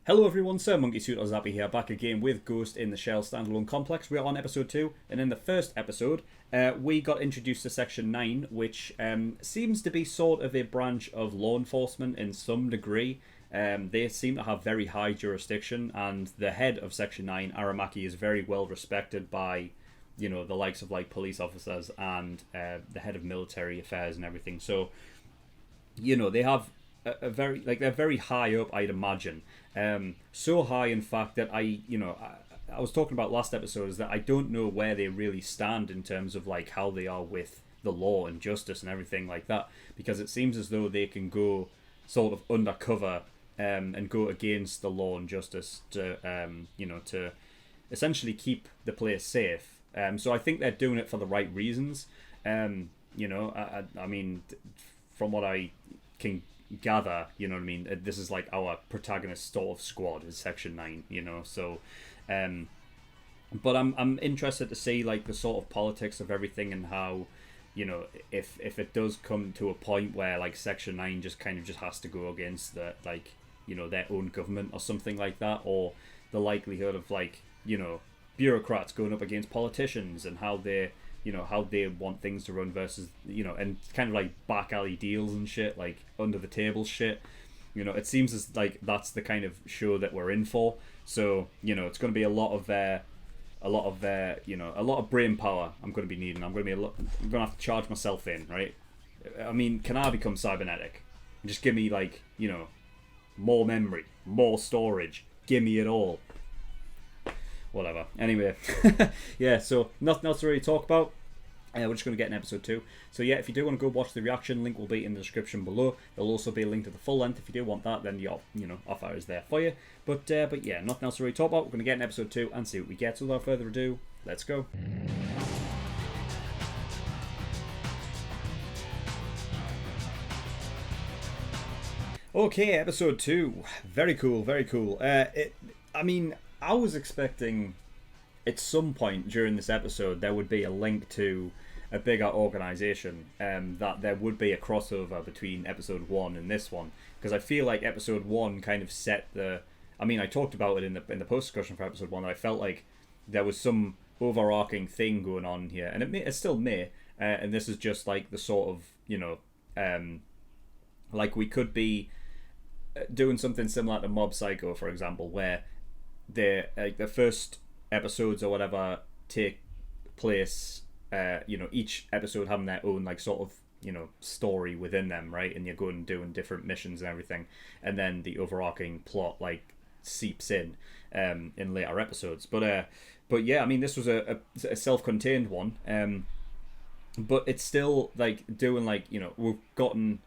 Hello everyone, SirMonkeySuit or Zappy here, back again with Ghost in the Shell Standalone Complex. We are on episode 2, and in the first episode, we got introduced to Section 9, which seems to be sort of a branch of law enforcement in some degree. They seem to have very high jurisdiction, and the head of Section 9, Aramaki, is very well respected by, the likes of like police officers and the head of military affairs and everything. So, they have a very, they're very high up, I'd imagine. So high, in fact, that I was talking about last episode, is that I don't know where they really stand in terms of like how they are with the law and justice and everything like that, because it seems as though they can go sort of undercover and go against the law and justice to to essentially keep the place safe. So I think they're doing it for the right reasons. I mean, from what I can gather, this is like our protagonist sort of squad is Section 9, so but I'm interested to see like the sort of politics of everything, and how, if it does come to a point where like Section 9 just kind of just has to go against the their own government or something like that, or the likelihood of like bureaucrats going up against politicians, and how they want things to run versus, and kind of like back alley deals and shit, like under the table shit. It seems as like that's the kind of show that we're in for. So, it's going to be a lot of brain power I'm going to be needing. I'm going to have to charge myself in, right? I mean, can I become cybernetic? Just give me like, more memory, more storage. Give me it all. Whatever. Anyway, yeah, so nothing else to really talk about. We're just going to get in episode 2. So yeah, if you do want to go watch the reaction, link will be in the description below. There'll also be a link to the full length if you do want that. Then your offer is there for you. But yeah, nothing else to really talk about. We're going to get in episode 2 and see what we get. So without further ado, let's go. Okay, episode 2. Very cool, very cool. I was expecting at some point during this episode there would be a link to a bigger organisation, that there would be a crossover between episode 1 and this one, because I feel like episode 1 kind of set the... I talked about it in the post-discussion for episode 1, that I felt like there was some overarching thing going on here, and it still may, and this is just like the sort of, like we could be doing something similar to Mob Psycho, for example, where the first episodes or whatever take place, each episode having their own like sort of story within them, right? And you're going and doing different missions and everything, and then the overarching plot like seeps in later episodes. But yeah, I mean, this was a self-contained one, but it's still like doing like we've gotten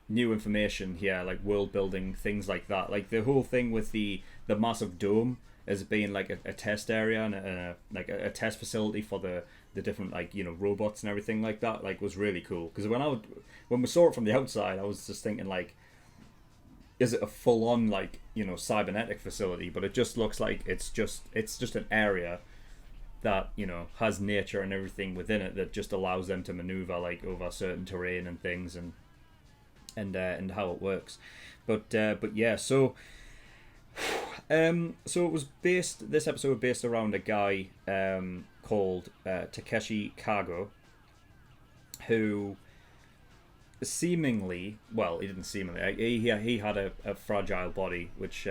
new information here, like world building, things like that, like the whole thing with the massive dome as being like a test area and a test facility for the different like robots and everything like that, like was really cool. Because when we saw it from the outside, I was just thinking like, is it a full on like cybernetic facility? But it just looks like it's just an area that has nature and everything within it that just allows them to maneuver like over certain terrain and things, and how it works. But yeah, so it was based, this episode was based around a guy called Takeshi Cargo, who seemingly, well, he didn't seemingly, he had a fragile body, which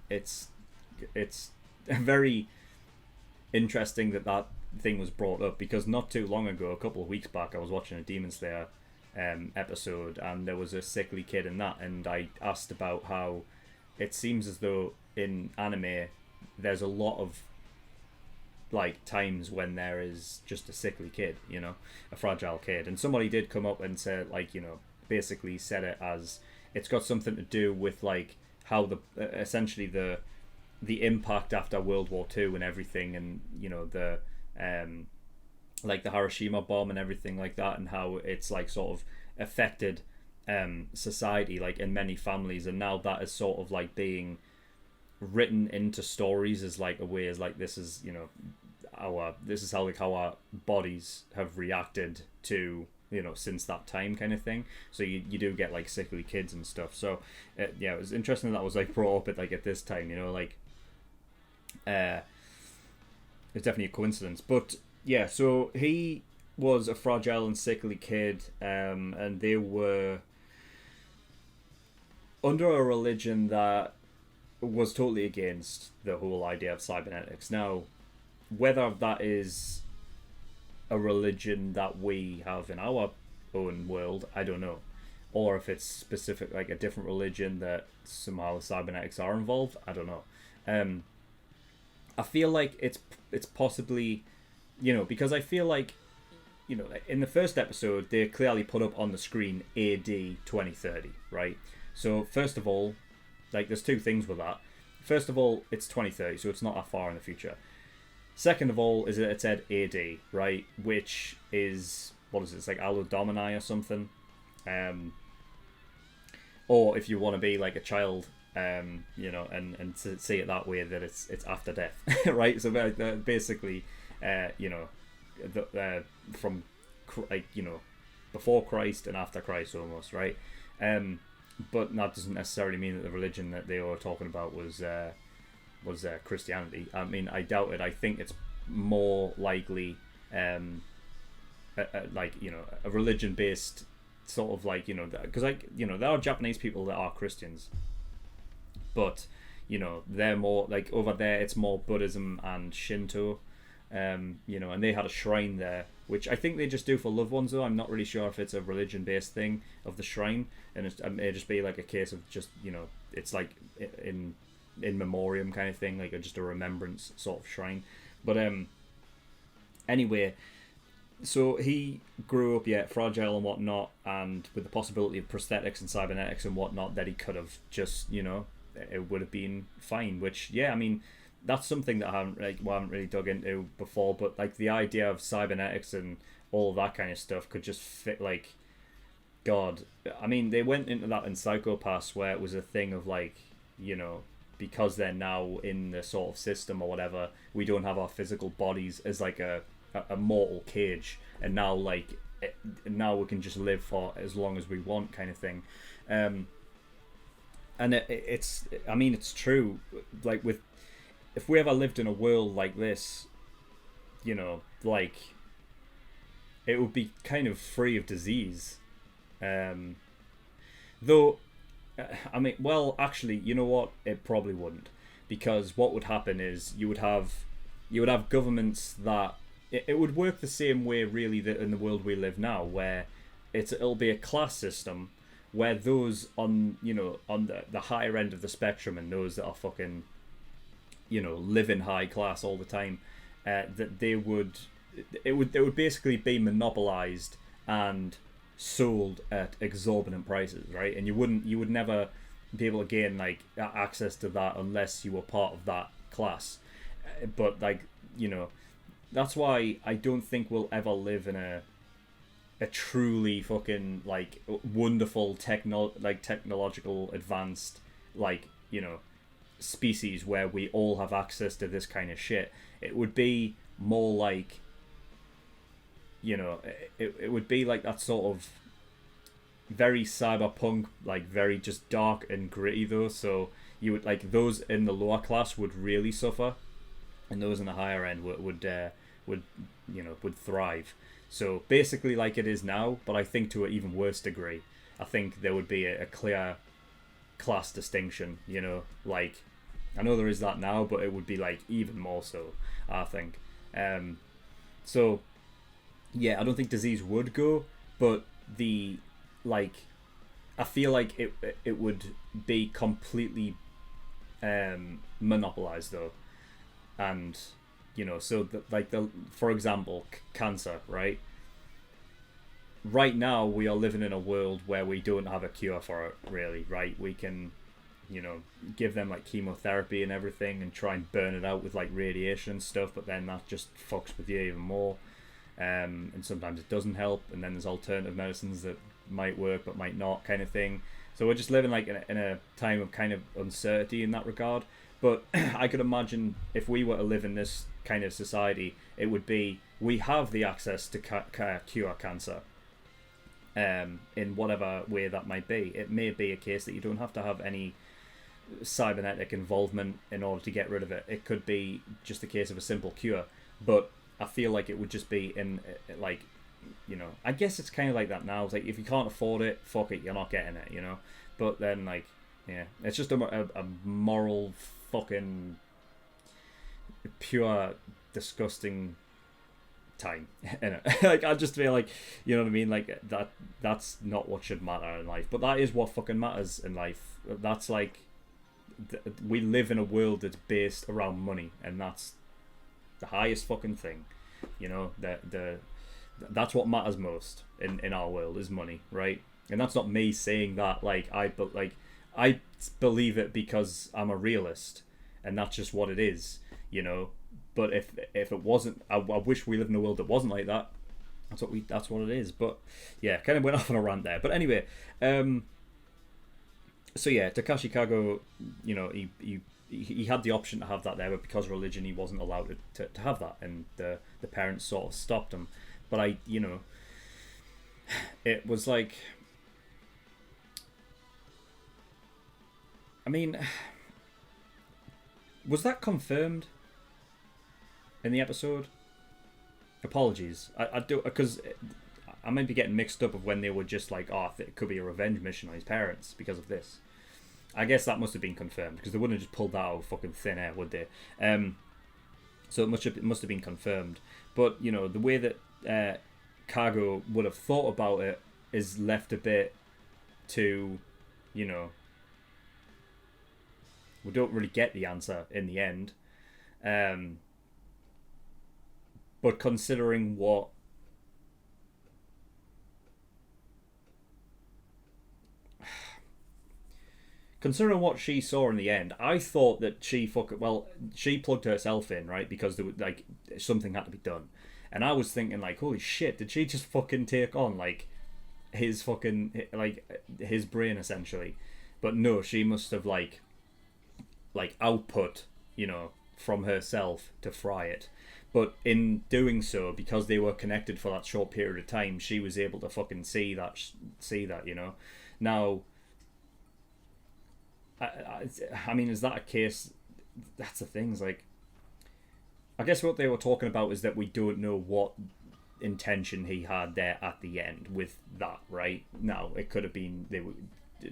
it's very interesting that thing was brought up, because not too long ago, a couple of weeks back, I was watching a Demon Slayer episode, and there was a sickly kid in that, and I asked about how it seems as though in anime there's a lot of like times when there is just a sickly kid, a fragile kid, and somebody did come up and say like basically said it as it's got something to do with like how the essentially the impact after World War II and everything, and the like the Hiroshima bomb and everything like that, and how it's like sort of affected society like in many families, and now that is sort of like being written into stories as like a way as like this is how like how our bodies have reacted to since that time kind of thing. So you do get like sickly kids and stuff. So yeah, it was interesting that was like brought up at this time. It's definitely a coincidence. But yeah, so he was a fragile and sickly kid, and they were under a religion that was totally against the whole idea of cybernetics. Now, whether that is a religion that we have in our own world, I don't know. Or if it's specific, like a different religion that somehow cybernetics are involved, I don't know. I feel like it's possibly, because I feel like, in the first episode, they clearly put up on the screen AD 2030, right? So, first of all, like, there's two things with that. First of all, it's 2030, so it's not that far in the future. Second of all, is that it said AD, right? Which is, what is it? It's like Allo Domini or something. Or if you want to be like a child, and to see it that way, that it's after death, right? So basically, from before Christ and after Christ almost, right? But that doesn't necessarily mean that the religion that they were talking about was Christianity. I mean, I doubt it. I think it's more likely a religion based sort of because there are Japanese people that are Christians, but they're more like over there. It's more Buddhism and Shinto, and they had a shrine there, which I think they just do for loved ones. Though I'm not really sure if it's a religion based thing of the shrine, and it may just be like a case of just it's like in memoriam kind of thing, like just a remembrance sort of shrine. But anyway, so he grew up fragile and whatnot, and with the possibility of prosthetics and cybernetics and whatnot, that he could have just it would have been fine. Which I mean, that's something that I haven't really dug into before. But like the idea of cybernetics and all of that kind of stuff could just fit like God. I mean, they went into that in Psycho-Pass where it was a thing of because they're now in the sort of system or whatever, we don't have our physical bodies as like a mortal cage, and now now we can just live for as long as we want kind of thing. And it's I mean, it's true. Like if we ever lived in a world like this, like it would be kind of free of disease. Though I mean, well, actually, you know what? It probably wouldn't, because what would happen is you would have governments that it would work the same way, really, that in the world we live now, where it'll be a class system where those on the higher end of the spectrum and those that are fucking live in high class all the time, that they would basically be monopolized and sold at exorbitant prices, right? And you would never be able to gain like access to that unless you were part of that class. But that's why I don't think we'll ever live in a truly fucking like wonderful technological advanced species where we all have access to this kind of shit. It would be more like it would be like that sort of very cyberpunk, like very just dark and gritty though. So you would like those in the lower class would really suffer, and those in the higher end would thrive. So basically like it is now, but I think to an even worse degree. I think there would be a clear class distinction. Like I know there is that now, but it would be like even more so, I think. So yeah, I don't think disease would go, but I feel like it would be completely monopolized though, and so for example, cancer, right? Right now we are living in a world where we don't have a cure for it, really, right? We can give them like chemotherapy and everything and try and burn it out with like radiation and stuff, but then that just fucks with you even more. And sometimes it doesn't help, and then there's alternative medicines that might work but might not, kind of thing. So we're just living like in a time of kind of uncertainty in that regard. But I could imagine if we were to live in this kind of society, it would be we have the access to cure cancer, in whatever way that might be. It may be a case that you don't have to have any cybernetic involvement in order to get rid of it. It could be just a case of a simple cure, but I feel like it would just be in, like, I guess it's kind of like that now. It's like, if you can't afford it, fuck it, you're not getting it, But then, like, yeah, it's just a moral fucking pure disgusting time. Like, I just feel like, you know what I mean? Like, that's not what should matter in life, but that is what fucking matters in life. That's like, we live in a world that's based around money, and that's the highest fucking thing. That's what matters most in our world is money, right? And that's not me saying that. I believe it because I'm a realist, and that's just what it is, But if it wasn't, I wish we lived in a world that wasn't like that. That's what it is. But yeah, kind of went off on a rant there. But anyway, so yeah, Takeshi Cargo, he had the option to have that there, but because of religion, he wasn't allowed to have that, and the parents sort of stopped him. But it was like, I mean, was that confirmed in the episode? Apologies, I do, because I might be getting mixed up of when they were just like, oh, it could be a revenge mission on his parents because of this. I guess that must have been confirmed, because they wouldn't have just pulled that out of fucking thin air, would they? So it must have been confirmed. But the way that Cargo would have thought about it is left a bit to, we don't really get the answer in the end. But considering what she saw in the end, I thought that she plugged herself in, right? Because there was, like, something had to be done. And I was thinking, like, holy shit, did she just fucking take on, like, his fucking, like, his brain, essentially? But no, she must have, like output, from herself to fry it. But in doing so, because they were connected for that short period of time, she was able to fucking see that, Now, I mean, is that a case? That's the thing. Is like, I guess what they were talking about is that we don't know what intention he had there at the end with that, right? Now, it could have been the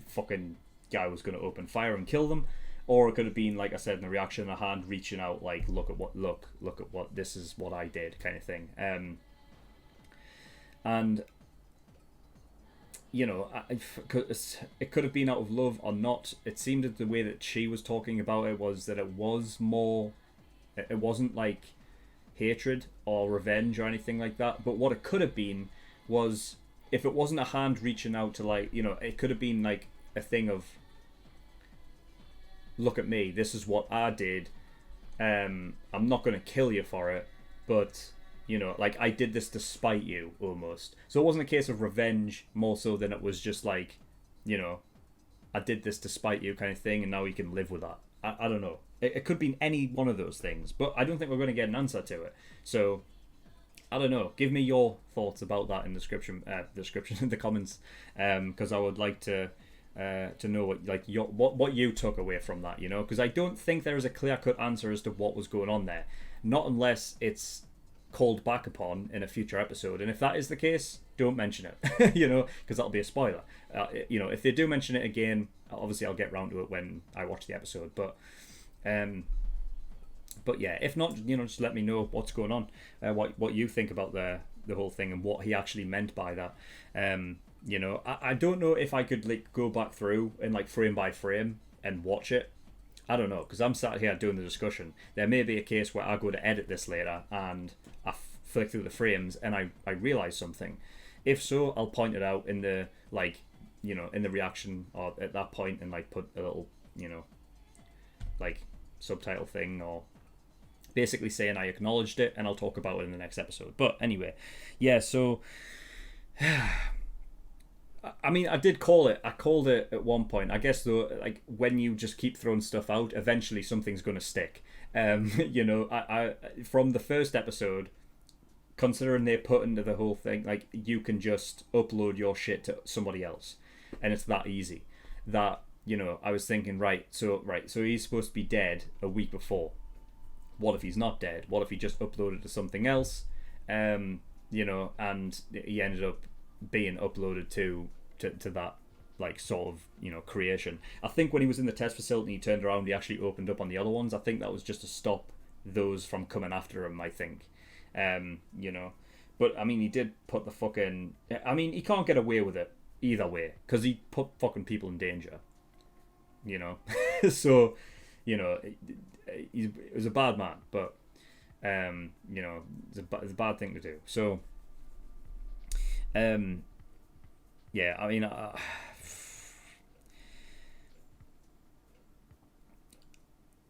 fucking guy was going to open fire and kill them, or it could have been, like I said, in the reaction, a hand reaching out, like, look at what this is what I did, kind of thing. And it could have been out of love or not. It seemed that the way that she was talking about it was that it was more, it wasn't like hatred or revenge or anything like that. But what it could have been was, if it wasn't a hand reaching out to, like, it could have been like a thing of, look at me, this is what I did. I'm not going to kill you for it, but like, I did this to spite you, almost. So it wasn't a case of revenge, more so than it was just like, I did this to spite you, kind of thing, and now you can live with that. I don't know. It could be any one of those things, but I don't think we're going to get an answer to it. So I don't know. Give me your thoughts about that in the description in the comments, because I would like to know what you took away from that, because I don't think there is a clear-cut answer as to what was going on there, not unless it's called back upon in a future episode. And if that is the case, don't mention it, because that'll be a spoiler. If they do mention it again, obviously I'll get round to it when I watch the episode. But yeah, if not, just let me know what's going on, what you think about the whole thing and what he actually meant by that. I don't know if I could, like, go back through and, like, frame by frame and watch it. I don't know, because I'm sat here doing the discussion. There may be a case where I go to edit this later and I flick through the frames and I realise something. If so, I'll point it out in the, like, in the reaction or at that point, and, like, put a little, like, subtitle thing, or basically saying I acknowledged it, and I'll talk about it in the next episode. But anyway, yeah, so I mean, I did call it. I called it at one point. I guess, though, like, when you just keep throwing stuff out, eventually something's going to stick. I from the first episode, considering they put into the whole thing, like, you can just upload your shit to somebody else, and it's that easy. That, I was thinking, so he's supposed to be dead a week before. What if he's not dead? What if he just uploaded to something else? And he ended up being uploaded to that, like, sort of, creation. I think when he was in the test facility, he turned around, he actually opened up on the other ones. I think that was just to stop those from coming after him, I think. But I mean, he did put the fucking, he can't get away with it either way, because he put fucking people in danger, so, he was a bad man, but it's a bad thing to do. So yeah, I mean,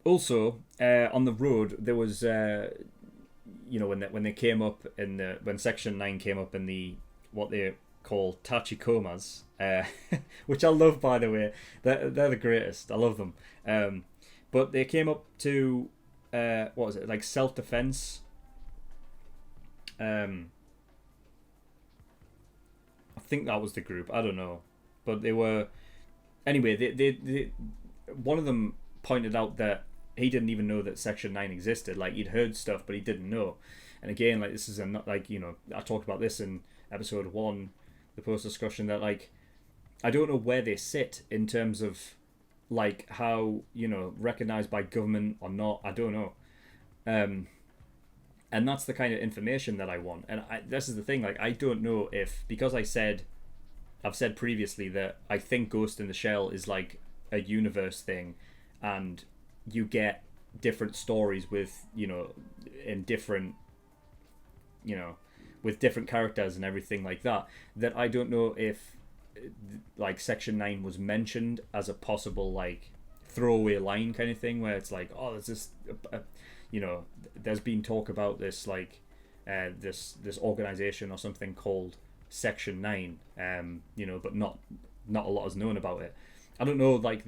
also on the road there was when they came up when Section 9 came up in the what they call tachikomas, which I love, by the way. They're the greatest. I love them. But they came up to what was it, like, self-defense. I think that was the group. I don't know, but they were anyway. They one of them pointed out that he didn't even know that Section 9 existed. Like, he'd heard stuff, but he didn't know. And again, like, this is I talked about this in episode 1, the post discussion, that, like, I don't know where they sit in terms of, like, how, recognized by government or not. I don't know. And that's the kind of information that I want. And this is the thing, like, I don't know if, because I've said previously that I think Ghost in the Shell is like a universe thing, and you get different stories with, in different, with different characters and everything like that, that I don't know if, like, Section 9 was mentioned as a possible, like, throwaway line kind of thing, where it's like, oh, there's this, there's been talk about this, like, this organization or something called Section 9, but not a lot is known about it. I don't know, like,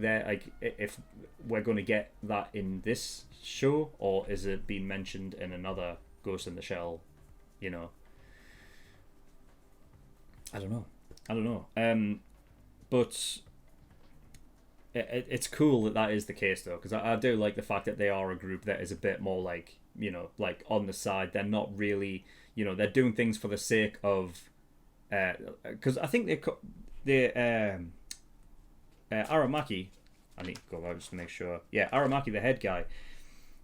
if we're going to get that in this show, or is it being mentioned in another Ghost in the Shell, I don't know. But it's cool that is the case, though, because I do like the fact that they are a group that is a bit more, like, like, on the side. They're not really, they're doing things for the sake of, because I think Aramaki, I need to go out just to make sure. Yeah, Aramaki, the head guy,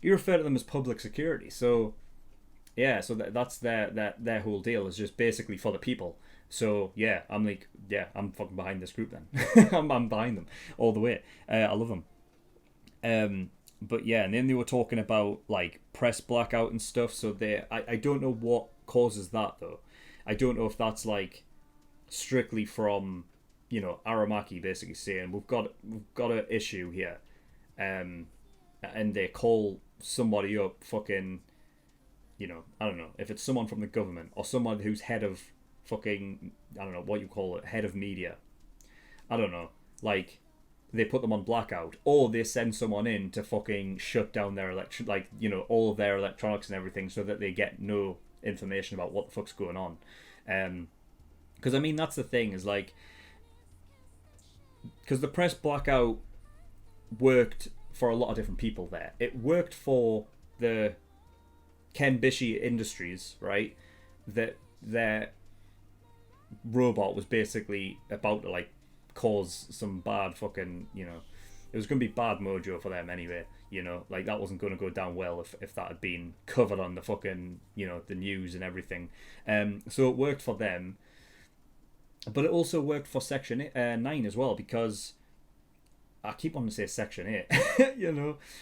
you refer to them as public security. So yeah, so that's their whole deal, is just basically for the people. So yeah, I'm like, yeah, I'm fucking behind this group then. I'm behind them all the way. I love them. But yeah, and then they were talking about, like, press blackout and stuff. So I don't know what causes that, though. I don't know if that's, like, strictly from, Aramaki basically saying we've got an issue here, and they call somebody up, fucking, I don't know if it's someone from the government or someone who's head of fucking, I don't know what you call it, head of media. I don't know, like, they put them on blackout, or they send someone in to fucking shut down their all of their electronics and everything, so that they get no information about what the fuck's going on. Because I mean, that's the thing, is like, because the press blackout worked for a lot of different people there. It worked for the Ken Bishi Industries, right? That their robot was basically about to, like, cause some bad fucking, it was going to be bad mojo for them anyway, like, that wasn't going to go down well if that had been covered on the fucking, the news and everything. So it worked for them, but it also worked for Section 9 as well, because I keep wanting to say Section 8,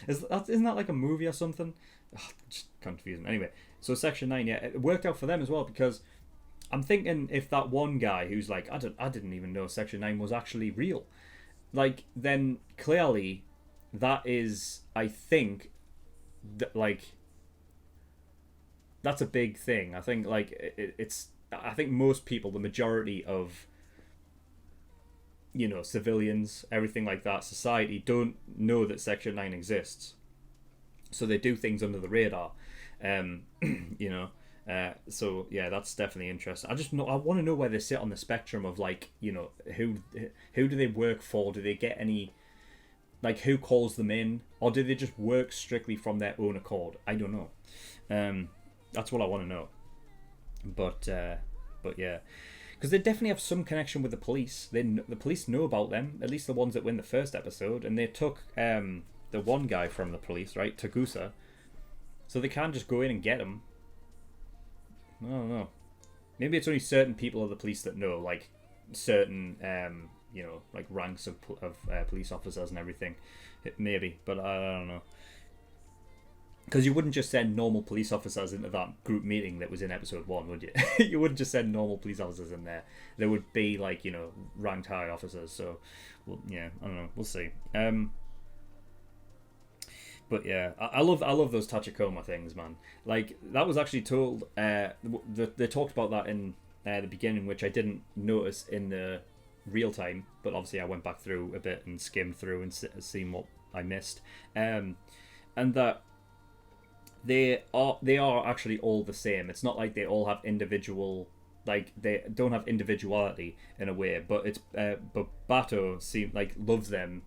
isn't that like a movie or something? Just confusing. Anyway, so Section 9, yeah, it worked out for them as well, because I'm thinking, if that one guy who's like, I didn't even know Section 9 was actually real, like, then clearly that is, I think, like, that's a big thing. I think, like, it's, I think most people, the majority of, civilians, everything like that, society, don't know that Section 9 exists. So they do things under the radar, So yeah, that's definitely interesting. I want to know where they sit on the spectrum of like, who do they work for? Do they get any, like, who calls them in, or do they just work strictly from their own accord? I don't know. That's what I want to know. But yeah, because they definitely have some connection with the police. The police know about them, at least the ones that win the first episode, and they took the one guy from the police, right, Tagusa, so they can't just go in and get him. I don't know. Maybe it's only certain people of the police that know, like certain, like ranks of police officers and everything. Maybe, but I don't know. Because you wouldn't just send normal police officers into that group meeting that was in episode 1, would you? You wouldn't just send normal police officers in there. There would be, like, ranked high officers. So, well, yeah, I don't know. We'll see. But yeah, I love those Tachikoma things, man. Like, that was actually told. They talked about that in the beginning, which I didn't notice in the real time. But obviously, I went back through a bit and skimmed through and seen what I missed. And that they are actually all the same. It's not like they all have individual, like, they don't have individuality in a way. But but Bato loves them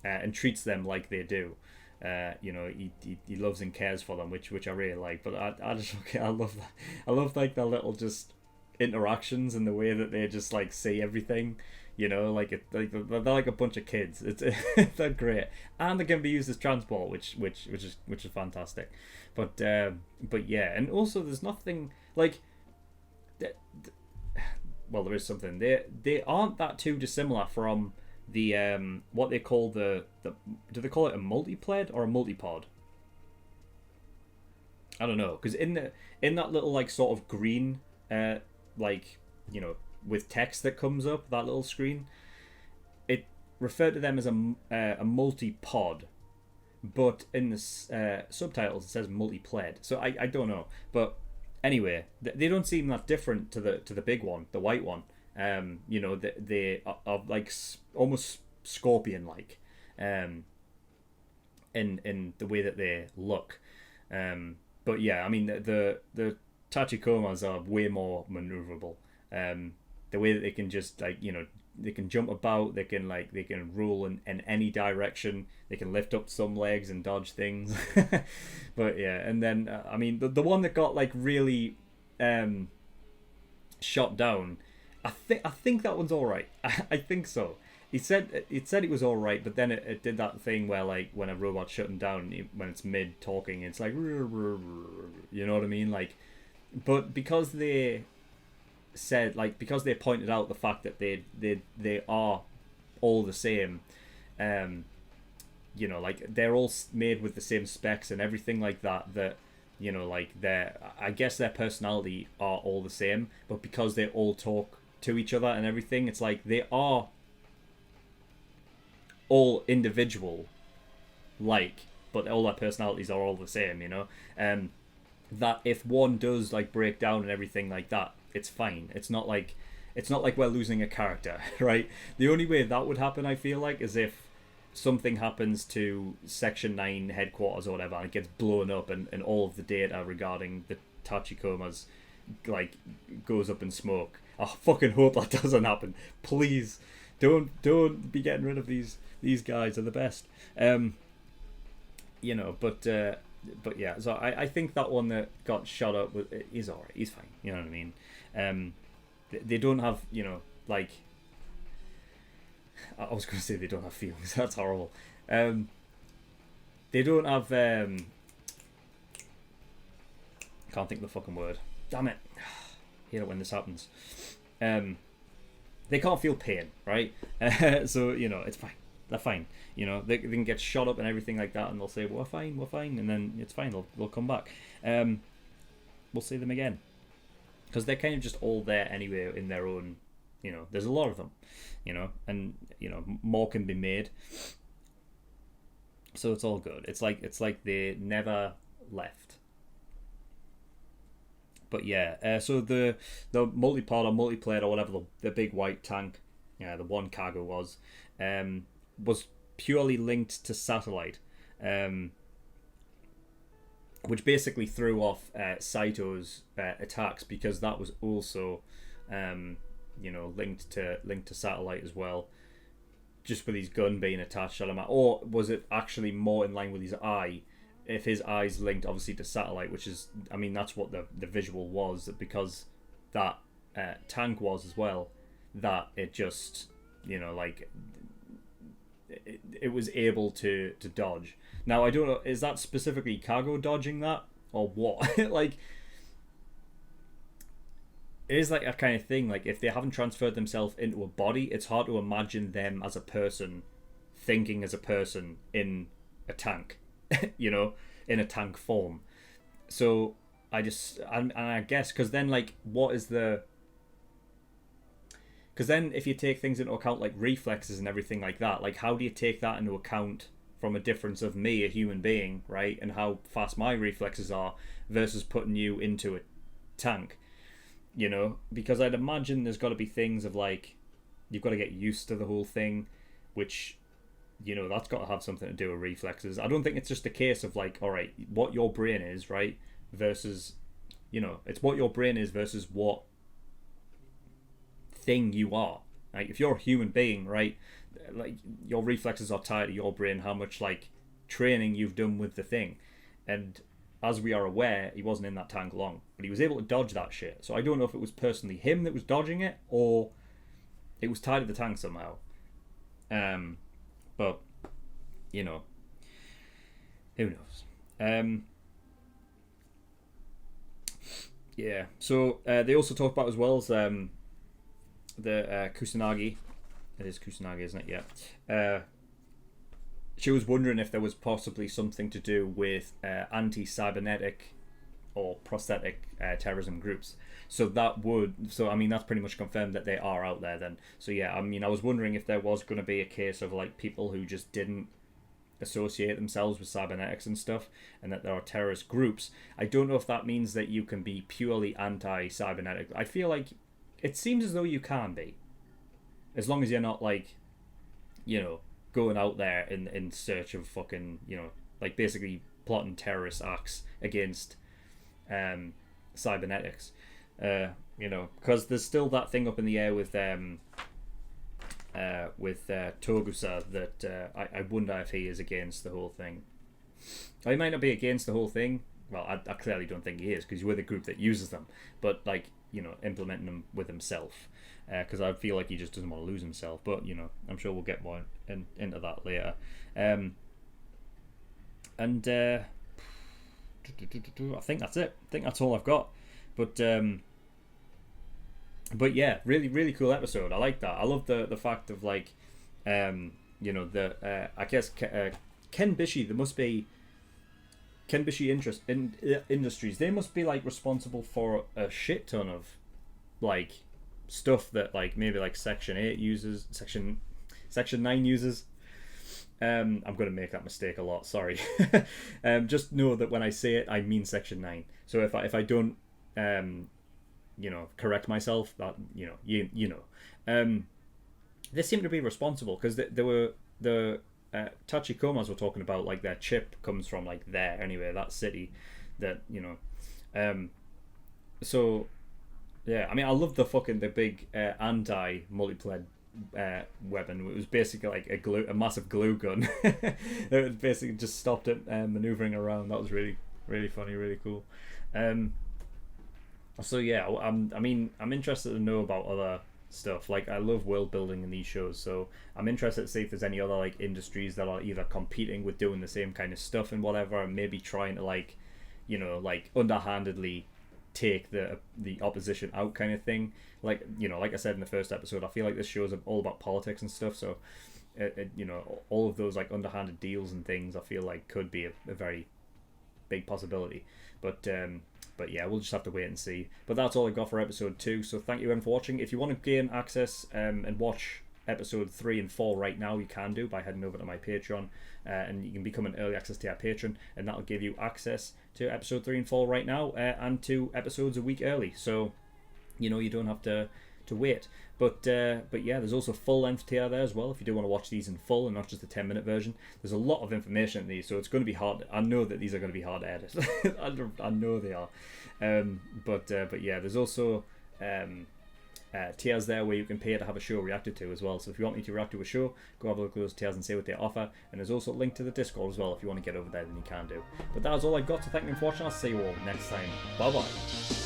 and treats them like they do. He loves and cares for them, which I really like. But I love that. I love like their little just interactions and the way that they just like see everything. They're like a bunch of kids. It's they're great, and they can be used as transport, which is fantastic. But yeah, and also there's nothing like. Well, there is something. They aren't that too dissimilar from the what they call the do they call it a multipled or a multipod? I don't know, because in that little like sort of green with text that comes up, that little screen, it referred to them as a multipod, but in the subtitles it says multipled. So I don't know, but anyway, they don't seem that different to the big one, the white one. They are like almost scorpion like in the way that they look. But yeah, I mean the Tachikomas are way more maneuverable. The way that they can just they can jump about, they can roll in any direction, they can lift up some legs and dodge things. But yeah, and then I mean the one that got like really shot down, I think that one's all right. I think so. It said it was all right, but then it did that thing where like when a robot's shutting down, when it's mid talking, it's like, you know what I mean? Like, but because they pointed out the fact that they are all the same, like they're all made with the same specs and everything like that. I guess their personality are all the same, but because they all talk to each other and everything, it's like they are all individual, but all their personalities are all the same, that if one does like break down and everything like that, it's fine. It's not like we're losing a character, right? The only way that would happen, I feel like, is if something happens to Section 9 headquarters or whatever, and it gets blown up, and all of the data regarding the Tachikomas like goes up in smoke. I fucking hope that doesn't happen. Please don't be getting rid of these guys. Are the best. But yeah, so I think that one that got shot up is alright. He's fine. You know what I mean? They don't have, like, I was going to say they don't have feelings. That's horrible. They don't have. Can't think of the fucking word. Damn it! I hate it when this happens. They can't feel pain, right? So it's fine. They're fine. They can get shot up and everything like that, and they'll say, we're fine, and then it's fine. They'll come back. We'll see them again, because they're kind of just all there anyway in their own. There's a lot of them, and more can be made. So it's all good. It's like they never left. But yeah, so the multipod or multiplayer or whatever, the big white tank, the one cargo was purely linked to satellite. which basically threw off Saito's attacks, because that was also linked to Satellite as well, just with his gun being attached to him. Or was it actually more in line with his eye? If his eye's linked obviously to Satellite, which is, I mean, that's what the visual was, because that tank was as well, that it just, it was able to dodge. Now, I don't know, is that specifically Cargo dodging that, or what? Like, it is like a kind of thing, like, if they haven't transferred themselves into a body, it's hard to imagine them as a person, thinking as a person in a tank, in a tank form. So, I guess, because then, like, what is the... Because then if you take things into account, like reflexes and everything like that, like, how do you take that into account from a difference of me, a human being, right, and how fast my reflexes are, versus putting you into a tank, because I'd imagine there's got to be things of, like, you've got to get used to the whole thing, which, that's got to have something to do with reflexes. I don't think it's just a case of, like, all right, what your brain is, right, versus, it's what your brain is versus what thing you are. Like, if you're a human being, right, like, your reflexes are tied to your brain, how much, like, training you've done with the thing. And as we are aware, he wasn't in that tank long, but he was able to dodge that shit. So I don't know if it was personally him that was dodging it, or it was tied to the tank somehow. But who knows? Yeah. So they also talk about, as well as the Kusanagi. It is Kusanagi, isn't it? Yeah. She was wondering if there was possibly something to do with anti-cybernetic or prosthetic terrorism groups. So I mean, that's pretty much confirmed that they are out there then. So yeah, I mean, I was wondering if there was going to be a case of, like, people who just didn't associate themselves with cybernetics and stuff, and that there are terrorist groups. I don't know if that means that you can be purely anti-cybernetic. I feel like it seems as though you can be, as long as you're not, like, going out there in search of fucking, like, basically plotting terrorist acts against cybernetics. Because there's still that thing up in the air with Togusa, that I wonder if he is against the whole thing. He might not be against the whole thing. Well, I clearly don't think he is, because he's with a group that uses them. But, like, implementing them with himself. Because I feel like he just doesn't want to lose himself. But, I'm sure we'll get more into that later. I think that's it. I think that's all I've got. But yeah, really, really cool episode. I like that. I love the fact of, like, I guess Ken Bishi, there must be Ken Bishi Industries. They must be, like, responsible for a shit ton of, like, stuff that, like, maybe, like, Section 8 uses, Section 9 uses. I'm going to make that mistake a lot, sorry. Just know that when I say it, I mean Section 9. So if I don't, correct myself, that, they seem to be responsible, because there were the Tachikomas were talking about, like, their chip comes from, like, there anyway, that city, that, so yeah, I mean, I love the big anti-multiplayer weapon. It was basically like a massive glue gun. It basically just stopped it maneuvering around. That was really, really funny, really cool. So yeah, I'm interested to know about other stuff. Like, I love world building in these shows, so I'm interested to see if there's any other, like, industries that are either competing with doing the same kind of stuff and whatever, and maybe trying to, like, like, underhandedly take the opposition out, kind of thing. Like, like I said in the first episode, I feel like this show is all about politics and stuff, so all of those, like, underhanded deals and things, I feel like could be a very big possibility. But yeah, we'll just have to wait and see. But that's all I've got for episode 2, so thank you everyone for watching. If you want to gain access and watch episode 3 and 4 right now, you can do by heading over to my Patreon, and you can become an early access to our patron, and that'll give you access to episode 3 and 4 right now, and 2 episodes a week early. So you don't have to to wait. But yeah, there's also full-length tier there as well if you do want to watch these in full and not just the 10-minute version. There's a lot of information in these, so it's going to be hard. I know that these are going to be hard to edit. I know they are. But yeah, there's also tiers there where you can pay to have a show reacted to as well. So if you want me to react to a show, go have a look at those tiers and see what they offer. And there's also a link to the Discord as well if you want to get over there, then you can do. But that was all I got, so thank you for watching. I'll see you all next time. Bye bye.